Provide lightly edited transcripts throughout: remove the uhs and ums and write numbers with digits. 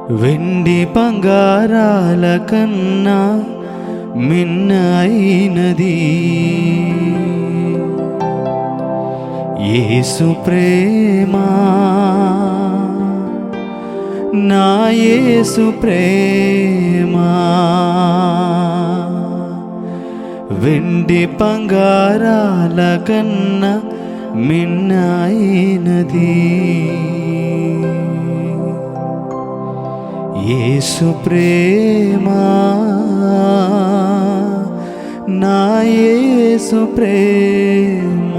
వెండి బంగారాల కన్నా మిన్నైనది యేసు ప్రేమ, నా యేసు ప్రేమ. వెండి బంగారాల కన్నా మిన్నైనది యేసు ప్రేమ, నా యేసు ప్రేమ.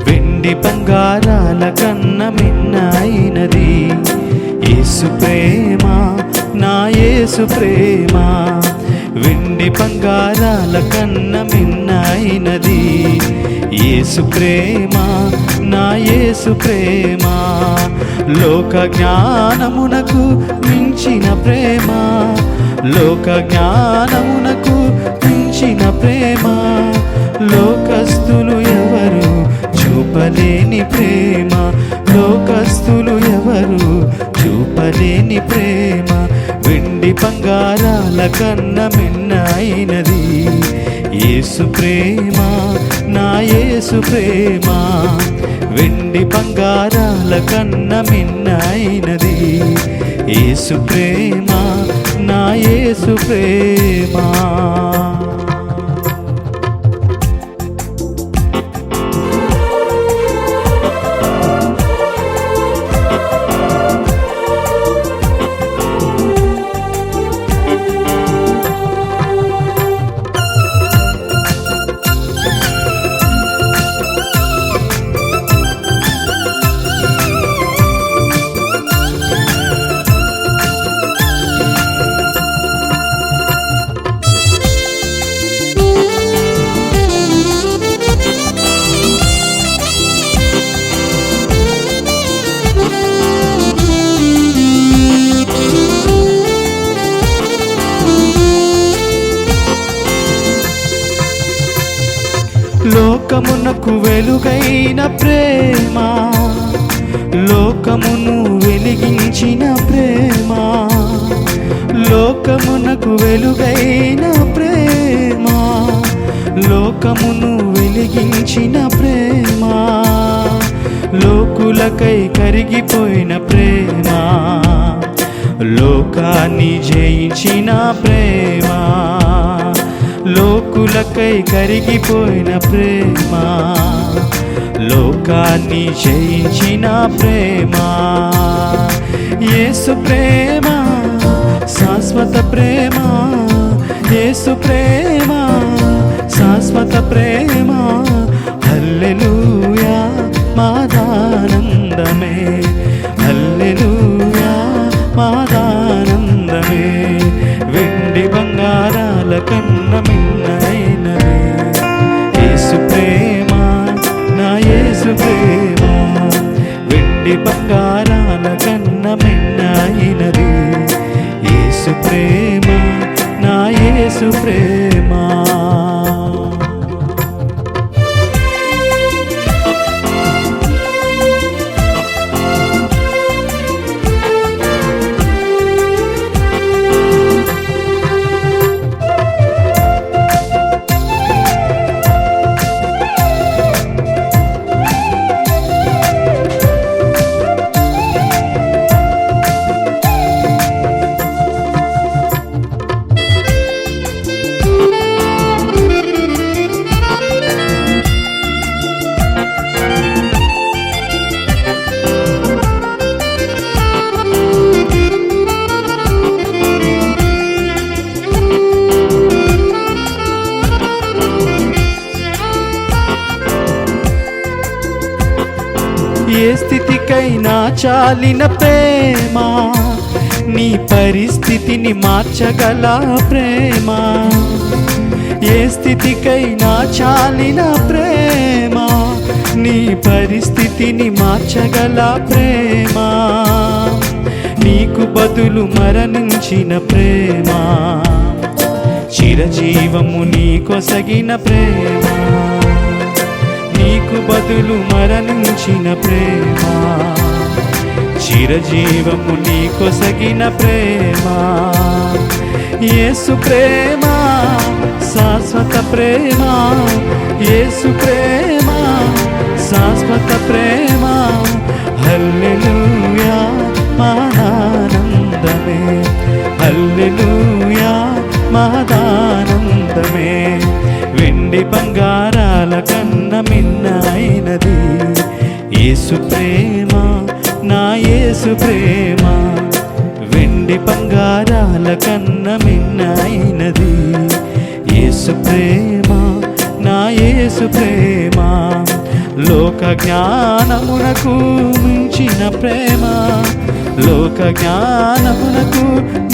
వెండి బంగారాల కన్నా మిన్నైనది యేసు ప్రేమ, నా యేసు ప్రేమ. వెండి బంగారాల కన్నా మిన్నైనది యేసు ప్రేమ, నా యేసు ప్రేమ. లోక జ్ఞానమునకు మించిన ప్రేమ, లోక జ్ఞానమునకు మించిన ప్రేమ. లోకస్తులు ఎవరు చూపలేని ప్రేమ, లోకస్తులు ఎవరు చూపలేని ప్రేమ. వెండి బంగారాల కన్నా మిన్నైనది యేసు ప్రేమ, నా యేసు ప్రేమ. వెండి బంగారాల కన్నా మిన్నైనది యేసు ప్రేమ, నా యేసు ప్రేమ. లోకమునకు వెలుగైన ప్రేమ, లోకమును వెలిగించిన ప్రేమ. లోకమునకు వెలుగైన ప్రేమ, లోకమును వెలిగించిన ప్రేమ. లోకులకై కరిగిపోయిన ప్రేమ, లోకాన్ని జయించిన ప్రేమ. లోకులకై కరిగిపోయిన ప్రేమ, లోకాన్ని జయించిన ప్రేమ. యేసు ప్రేమ శాశ్వత ప్రేమ, యేసు ప్రేమ శాశ్వత ప్రేమ. హల్లెలూయా మాదానందమే, హల్లెలూయా మాదానందమే. వెండి బంగారాల కన్నా మిన్నైనది యేసు ప్రేమ, నా యేసు ప్రేమ. వెండి బంగారాల కన్నా మిన్నైనది యేసు ప్రేమ, నా యేసు ప్రేమ. చాలిన ప్రేమ, నీ పరిస్థితిని మార్చగల ప్రేమ, ఏ స్థితికైనా చాలిన ప్రేమ, నీ పరిస్థితిని మార్చగల ప్రేమ, నీకు బదులు మరణించిన ప్రేమ, చిరజీవము నీకొసగిన ప్రేమ, నీకు బదులు మరణించిన ప్రేమ, చిరజీవము నీకొసగిన ప్రేమ, యేసు ప్రేమ శాశ్వత ప్రేమ, యేసు ప్రేమ శాశ్వత ప్రేమ, హల్లెలూయా మహానందమే, హల్లెలూయా మహదానందమే, వెండి బంగారాల కన్న మిన్నైనది యేసు ప్రేమ, నా యేసు ప్రేమ, వెండి బంగారాల కన్న మిన్నైనది యేసు ప్రేమ, నా యేసు ప్రేమ, లోక జ్ఞానమునకు మించిన ప్రేమ, లోక జ్ఞానమునకు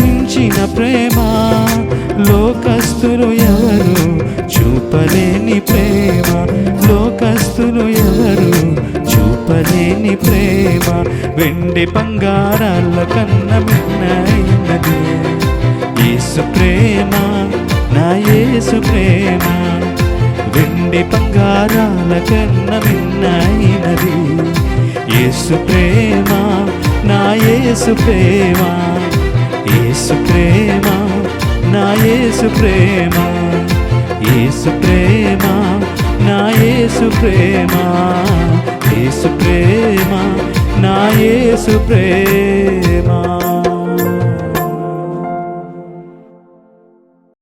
మించిన ప్రేమ, లోకస్తులు ఎవరు చూపలేని ప్రేమ, లోకస్తులు ఎవరు చూపలేని ప్రేమ, వెండి బంగారాల కన్న మిన్నైనది యేసు ప్రేమ, నా యేసు ప్రేమ, వెండి బంగారాల కన్న మిన్నైనది యేసు ప్రేమ, నా యేసు ప్రేమ, యేసు ప్రేమ, నా యేసు ప్రేమ, యేసు ప్రేమ, నా యేసు ప్రేమ, యేసు ప్రేమ, నా యేసు ప్రేమ.